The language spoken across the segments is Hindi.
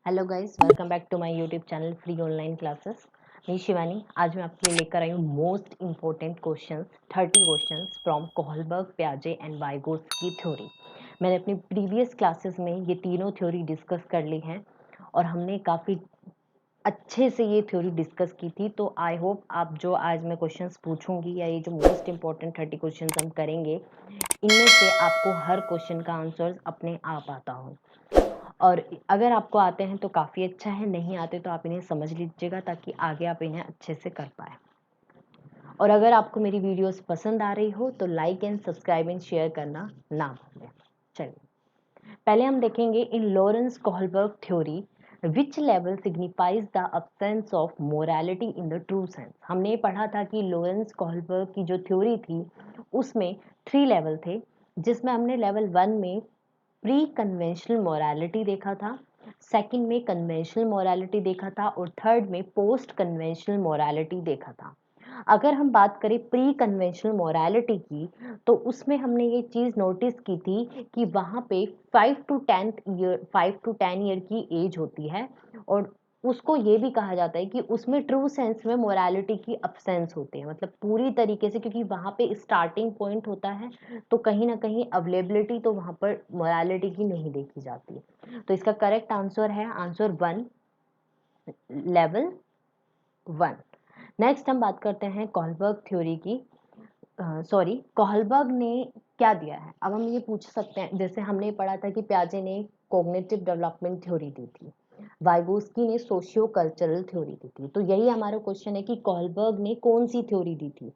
Hello guys, welcome back to my YouTube channel free online classes. मैं शिवानी। आज मैं आपके लिए लेकर आई हूँ most important questions 30 questions from Kohlberg, प्याजे एंड वाइगोत्स्की थ्योरी। मैंने अपनी प्रीवियस क्लासेस में ये तीनों थ्योरी डिस्कस कर ली हैं और हमने काफ़ी अच्छे से ये थ्योरी डिस्कस की थी। तो आई होप आप जो आज मैं क्वेश्चंस पूछूंगी या ये जो मोस्ट इम्पोर्टेंट 30 क्वेश्चंस हम करेंगे, इनमें से आपको हर क्वेश्चन का आंसर अपने आप आता हो। और अगर आपको आते हैं तो काफ़ी अच्छा है, नहीं आते तो आप इन्हें समझ लीजिएगा ताकि आगे आप इन्हें अच्छे से कर पाए। और अगर आपको मेरी वीडियोस पसंद आ रही हो तो like and subscribe and share करना ना भूलें। चलिए, पहले हम देखेंगे in Lawrence Kohlberg theory which level signifies the absence of morality in the true sense. हमने पढ़ा था कि लॉरेंस कोहलबर्ग की जो थ्योरी थी उसमें 3 लेवल थे, जिसमें हमने लेवल 1 में प्री कन्वेंशनल मोरालिटी देखा था, सेकंड में कन्वेंशनल मोरालिटी देखा था और थर्ड में पोस्ट कन्वेंशनल मोरालिटी देखा था। अगर हम बात करें प्री कन्वेंशनल मोरालिटी की, तो उसमें हमने ये चीज़ नोटिस की थी कि वहाँ पे 5 to 10 ईयर की एज होती है और उसको ये भी कहा जाता है कि उसमें ट्रू सेंस में मोरालिटी की अब्सेंस होती है, मतलब पूरी तरीके से, क्योंकि वहाँ पे स्टार्टिंग पॉइंट होता है तो कहीं ना कहीं अवेलेबिलिटी तो वहाँ पर मोरालिटी की नहीं देखी जाती। तो इसका करेक्ट आंसर है आंसर 1, लेवल 1। नेक्स्ट हम बात करते हैं कोहलबर्ग थ्योरी की। कोहलबर्ग ने क्या दिया है। अब हम ये पूछ सकते हैं, जैसे हमने पढ़ा था कि प्याजे ने कॉग्निटिव डेवलपमेंट थ्योरी दी थी, वाइगोस्की ने सोशियो कल्चरल थ्योरी दी थी, तो यही हमारा क्वेश्चन है कि कोहलबर्ग ने कौन सी थ्योरी दी थी।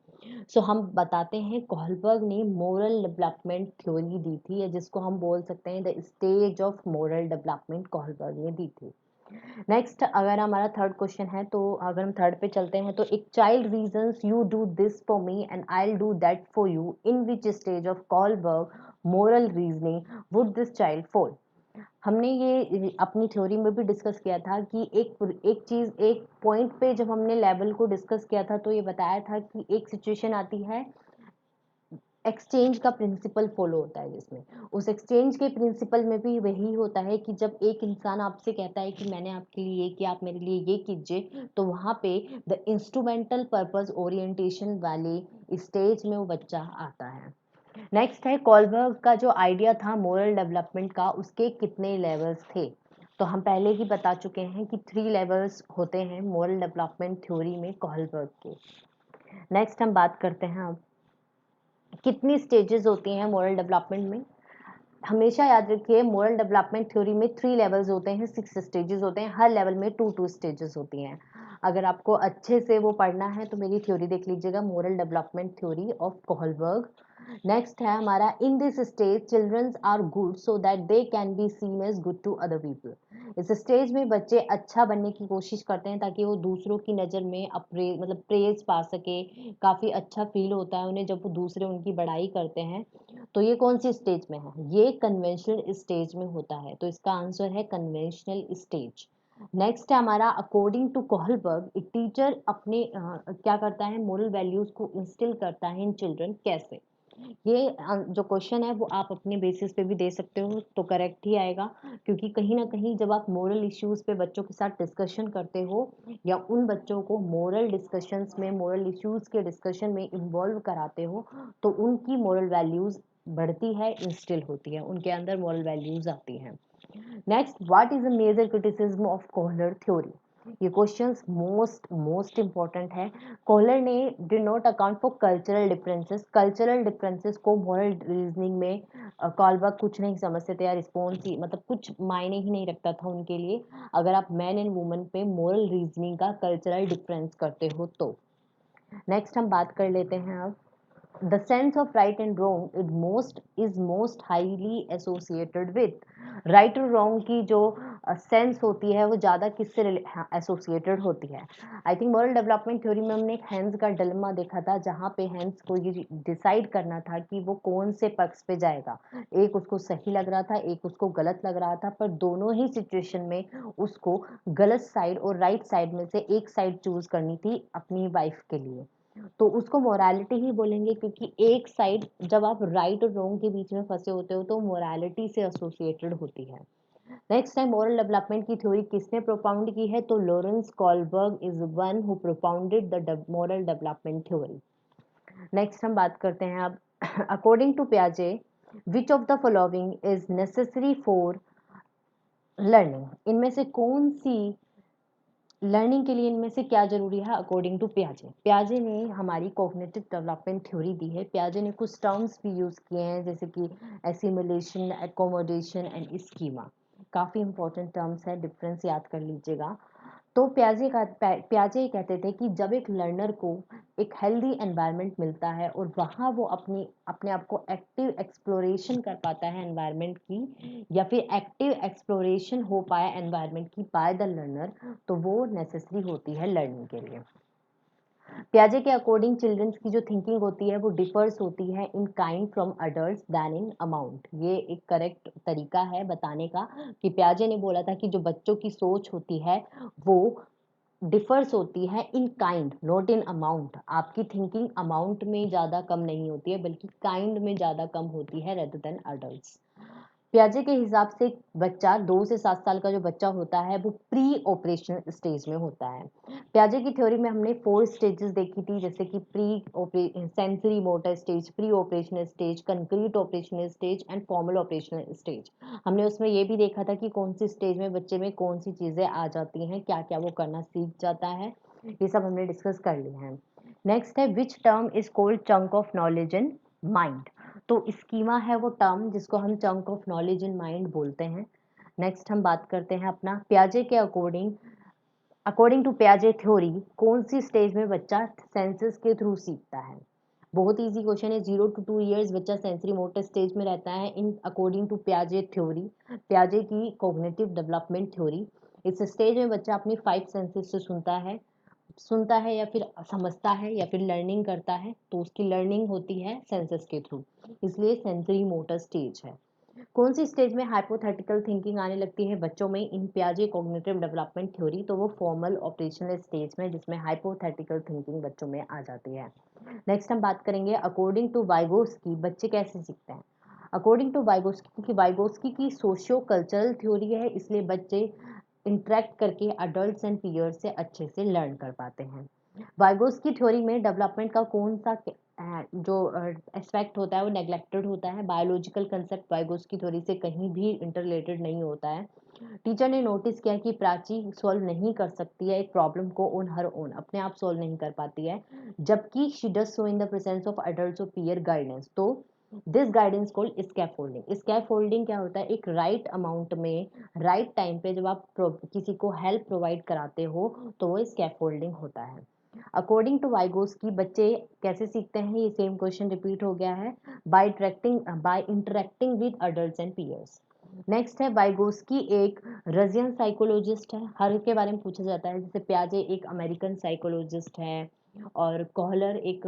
हम बताते हैं कोहलबर्ग ने मोरल डेवलपमेंट थ्योरी दी थी, या जिसको हम बोल सकते हैं the stage of moral development Kohlberg ने दी थी। नेक्स्ट अगर हमारा थर्ड क्वेश्चन है, तो अगर हम थर्ड पे चलते हैं, तो एक child reasons you do this for me and I will do that for you, in which stage of Kohlberg moral reasoning would this child fall. हमने ये अपनी थ्योरी में भी डिस्कस किया था कि एक चीज़ एक पॉइंट पे जब हमने लेवल को डिस्कस किया था तो ये बताया था कि एक सिचुएशन आती है, एक्सचेंज का प्रिंसिपल फॉलो होता है, जिसमें उस एक्सचेंज के प्रिंसिपल में भी वही होता है कि जब एक इंसान आपसे कहता है कि मैंने आपके लिए ये किया, आप मेरे लिए ये कीजिए, तो वहाँ पे द इंस्ट्रूमेंटल पर्पस ओरिएंटेशन वाले स्टेज में वो बच्चा आता है। नेक्स्ट है कोलबर्ग का जो आइडिया था मोरल डेवलपमेंट का, उसके कितने लेवल्स थे। तो हम पहले ही बता चुके हैं कि 3 लेवल्स होते हैं मोरल डेवलपमेंट थ्योरी में कोहलबर्ग के। नेक्स्ट हम बात करते हैं अब कितनी स्टेजेस होती हैं मोरल डेवलपमेंट में। हमेशा याद रखिए मोरल डेवलपमेंट थ्योरी में 3 लेवल्स होते हैं, 6 स्टेजेस होते हैं, हर लेवल में 2 स्टेजेस होती हैं। अगर आपको अच्छे से वो पढ़ना है तो मेरी थ्योरी देख लीजिएगा, moral development theory of Kohlberg. Next है हमारा in this stage childrens are good so that they can be seen as good to other people. इस स्टेज में बच्चे अच्छा बनने की कोशिश करते हैं ताकि वो दूसरों की नज़र में मतलब प्रेज पा सके। काफ़ी अच्छा फील होता है उन्हें जब वो दूसरे उनकी बड़ाई करते हैं। तो ये कौन सी स्टेज में है, ये कन्वेंशनल स्टेज में होता है, तो इसका आंसर है कन्वेंशनल स्टेज। नेक्स्ट है हमारा अकॉर्डिंग टू कोहलबर्ग एक टीचर अपने क्या करता है, मोरल वैल्यूज को इंस्टिल करता है इन चिल्ड्रन कैसे। ये जो क्वेश्चन है वो आप अपने बेसिस पे भी दे सकते हो तो करेक्ट ही आएगा, क्योंकि कहीं ना कहीं जब आप मोरल इश्यूज पे बच्चों के साथ डिस्कशन करते हो या उन बच्चों को मोरल डिस्कशंस में, मोरल इश्यूज के डिस्कशन में इन्वॉल्व कराते हो, तो उनकी मोरल वैल्यूज बढ़ती है, इंस्टिल होती है, उनके अंदर मोरल वैल्यूज आती हैं। Next, what is the major criticism of Kohler theory. ये क्वेश्चंस मोस्ट इंपॉर्टेंट है। कोहलर ने did not account for cultural differences को मोरल रीजनिंग में कोहलबर्ग कुछ नहीं समझते थे, या रिस्पॉन्स ही मतलब कुछ मायने ही नहीं रखता था उनके लिए, अगर आप मैन एंड वुमेन पे मोरल रीजनिंग का कल्चरल डिफरेंस करते हो तो। नेक्स्ट हम बात कर लेते हैं अब the sense of right and wrong is most highly associated with। right और wrong की जो सेंस होती है वो ज़्यादा किससे एसोसिएटेड होती है। I think moral development theory में हमने एक हैंस का डिलेमा देखा था, जहाँ पे हैंस को ये डिसाइड करना था कि वो कौन से पक्ष पे जाएगा। एक उसको सही लग रहा था, एक उसको गलत लग रहा था, पर दोनों ही सिचुएशन में उसको गलत साइड और राइट साइड में से एक साइड चूज करनी थी अपनी वाइफ के लिए। तो उसको मोरालिटी ही बोलेंगे, क्योंकि एक साइड जब आप राइट और रॉन्ग के बीच में फंसे होते हो तो मोरालिटी से एसोसिएटेड होती है। नेक्स्ट है मोरल डेवलपमेंट की थ्योरी किसने प्रोपाउंड की है, तो Lawrence Kohlberg is one who propounded the moral development theory. Next हम बात करते हैं अब अकॉर्डिंग टू पियाजे which of the following is necessary for learning, इनमें से कौन सी लर्निंग के लिए इनमें से क्या जरूरी है अकॉर्डिंग टू पियाजे। पियाजे ने हमारी कॉग्निटिव डेवलपमेंट थ्योरी दी है। पियाजे ने कुछ टर्म्स भी यूज किए हैं जैसे कि एसिमुलेशन, एकोमोडेशन एंड स्कीमा। काफी इंपॉर्टेंट टर्म्स है, डिफरेंस याद कर लीजिएगा। तो पियाजे कहते थे कि जब एक लर्नर को एक हेल्दी एनवायरनमेंट मिलता है और वहाँ वो अपने आप को एक्टिव एक्सप्लोरेशन कर पाता है एनवायरनमेंट की, या फिर एक्टिव एक्सप्लोरेशन हो पाया एनवायरनमेंट की बाय द लर्नर, तो वो नेसेसरी होती है लर्निंग के लिए। पियाजे के अकॉर्डिंग चिल्ड्रंस की जो थिंकिंग होती है वो डिफर्स होती है in kind from adults than in amount. ये एक करेक्ट तरीका है बताने का कि पियाजे ने बोला था कि जो बच्चों की सोच होती है वो डिफर्स होती है in kind not in amount. आपकी थिंकिंग अमाउंट में ज़्यादा कम नहीं होती है बल्कि काइंड में ज़्यादा कम होती है रेदर देन अडल्ट्स। पियाजे के हिसाब से बच्चा 2 से 7 साल का जो बच्चा होता है वो प्री ऑपरेशनल स्टेज में होता है। पियाजे की थ्योरी में हमने 4 स्टेजेस देखी थी जैसे कि sensory motor stage, pre operational stage, concrete operational stage and formal operational stage. हमने उसमें ये भी देखा था कि कौन सी स्टेज में बच्चे में कौन सी चीज़ें आ जाती हैं, क्या क्या वो करना सीख जाता है, ये सब हमने डिस्कस कर लिया है। नेक्स्ट है which term is cold chunk of knowledge in mind. तो स्कीमा है वो टर्म जिसको हम chunk of knowledge in mind बोलते हैं। नेक्स्ट हम बात करते हैं अपना पियाजे के अकॉर्डिंग टू पियाजे थ्योरी कौन सी स्टेज में बच्चा सेंसेस के थ्रू सीखता है। बहुत इजी क्वेश्चन है। 0 to 2 years बच्चा सेंसरी मोटर स्टेज में रहता है इन अकॉर्डिंग टू पियाजे थ्योरी, पियाजे की कॉग्निटिव डेवलपमेंट थ्योरी। इस स्टेज में बच्चा अपनी 5 सेंसेस से सुनता है या फिर समझता है या फिर लर्निंग करता है, तो उसकी लर्निंग होती है सेंसस के थ्रू, इसलिए सेंसरी मोटर स्टेज है। कौन सी स्टेज में हाइपोथेटिकल थिंकिंग आने लगती है बच्चों में इन पियाजे कॉग्निटिव डेवलपमेंट थ्योरी, तो वो फॉर्मल ऑपरेशनल स्टेज में जिसमें हाइपोथेटिकल थिंकिंग बच्चों में आ जाती है। नेक्स्ट हम बात करेंगे अकॉर्डिंग टू वाइगोस्की बच्चे कैसे सीखते हैं। अकॉर्डिंग टू वाइगोस्की, क्योंकि वाइगोस्की की सोशियो कल्चरल थ्योरी है इसलिए बच्चे इंटरेक्ट करके अडल्ट्स एंड पीयर्स से अच्छे से लर्न कर पाते हैं। वाइगोस की थ्योरी में डेवलपमेंट का कौन सा जो एस्पेक्ट होता है वो नेग्लेक्टेड होता है। बायोलॉजिकल कंसेप्ट वाइगोस की थ्योरी से कहीं भी इंटरलेटेड नहीं होता है। टीचर ने नोटिस किया कि प्राची सॉल्व नहीं कर सकती है एक प्रॉब्लम को ऑन हर ओन, अपने आप सॉल्व नहीं कर पाती है, जबकि she does so in the presence of adults और पीयर गाइडेंस। तो this guidance called scaffolding. Scaffolding क्या होता है, एक राइट अमाउंट में राइट टाइम पे जब आप किसी को हेल्प प्रोवाइड कराते हो तो वो स्कैफोल्डिंग होता है। अकॉर्डिंग टू वाइगोस की बच्चे कैसे सीखते हैं, ये सेम क्वेश्चन रिपीट हो गया है, by interacting with adults and peers. Next है वाइगोस्की एक रशियन साइकोलॉजिस्ट है, हर के बारे में पूछा जाता है, जैसे पियाजे एक अमेरिकन साइकोलॉजिस्ट है और कॉलर एक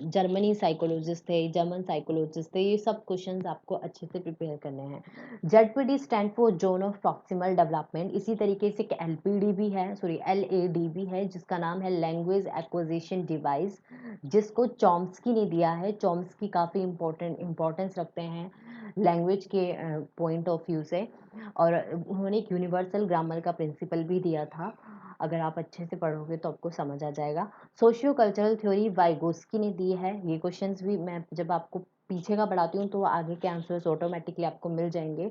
जर्मनी साइकोलॉजिस्ट थे, जर्मन साइकोलॉजिस्ट थे। ये सब क्वेश्चंस आपको अच्छे से प्रिपेयर करने हैं। ZPD stand for zone of proximal development. इसी तरीके से एक एलपीडी भी है, सॉरी एलएडी भी है जिसका नाम है लैंग्वेज एक्विजिशन डिवाइस, जिसको चॉम्स्की ने दिया है। चॉम्स्की काफ़ी इंपॉर्टेंस रखते हैं लैंग्वेज के पॉइंट ऑफ व्यू से, और उन्होंने एक यूनिवर्सल ग्रामर का प्रिंसिपल भी दिया था। अगर आप अच्छे से पढ़ोगे तो आपको समझ आ जाएगा। सोशियो कल्चरल थ्योरी वाइगोस्की ने दी है। ये क्वेश्चंस भी मैं जब आपको पीछे का पढ़ाती हूँ तो आगे के आंसर्स ऑटोमेटिकली आपको मिल जाएंगे।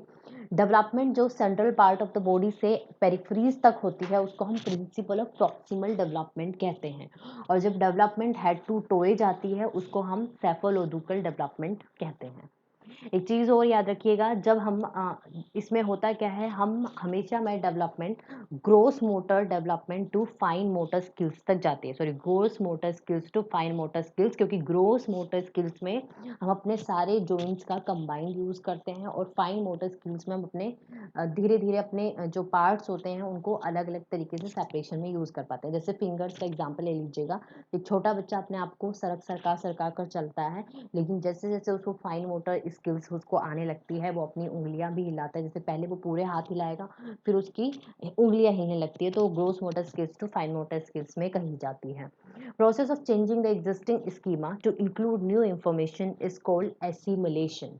डेवलपमेंट जो central part of the body से पेरिफेरीज तक होती है उसको हम प्रिंसिपल ऑफ प्रॉक्सिमल डेवलपमेंट कहते हैं, और जब डेवलपमेंट हेड टू टोए जाती है उसको हम सेफोलोडुकल डेवलपमेंट कहते हैं। एक चीज़ और याद रखिएगा, जब हम इसमें होता क्या है, हम हमेशा में development gross motor development to fine motor skills तक जाती है, sorry gross motor skills to fine motor skills, क्योंकि ग्रोस मोटर स्किल्स में हम अपने सारे जॉइंट्स का कंबाइंड यूज़ करते हैं और फाइन मोटर स्किल्स में हम अपने धीरे धीरे अपने जो पार्ट्स होते हैं उनको अलग अलग तरीके से सेपरेशन में यूज़ कर पाते हैं। जैसे फिंगर्स का एग्जाम्पल ले लीजिएगा, एक छोटा बच्चा अपने आप को सरका कर चलता है, लेकिन जैसे जैसे उसको फाइन मोटर स्किल्स उसको आने लगती है वो अपनी उंगलियां भी हिलाता है, जैसे पहले वो पूरे हाथ हिलाएगा फिर उसकी उंगलियां हिलने लगती है, तो gross motor skills to fine motor skills में कही जाती है। Process of changing the existing schema to include new information is called assimilation.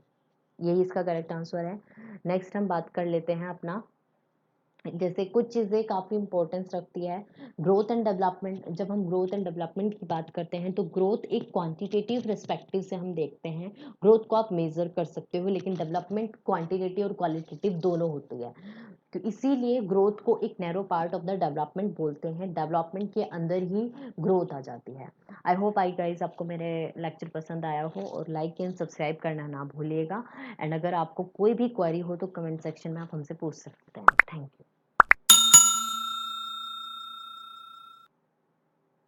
यही इसका करेक्ट आंसर है। नेक्स्ट हम बात कर लेते हैं अपना, जैसे कुछ चीज़ें काफ़ी इंपॉर्टेंस रखती है ग्रोथ एंड डेवलपमेंट। जब हम ग्रोथ एंड डेवलपमेंट की बात करते हैं तो ग्रोथ एक क्वांटिटेटिव पर्सपेक्टिव से हम देखते हैं। ग्रोथ को आप मेजर कर सकते हो, लेकिन डेवलपमेंट क्वांटिटेटिव और क्वालिटेटिव दोनों होती है। तो इसीलिए ग्रोथ को एक narrow part of the development बोलते हैं। डेवलपमेंट के अंदर ही ग्रोथ आ जाती है। आई होप आई गाइज आपको मेरे लेक्चर पसंद आया हो, और लाइक एंड सब्सक्राइब करना ना भूलिएगा। एंड अगर आपको कोई भी क्वेरी हो तो कमेंट सेक्शन में आप हमसे पूछ सकते हैं। Thank you.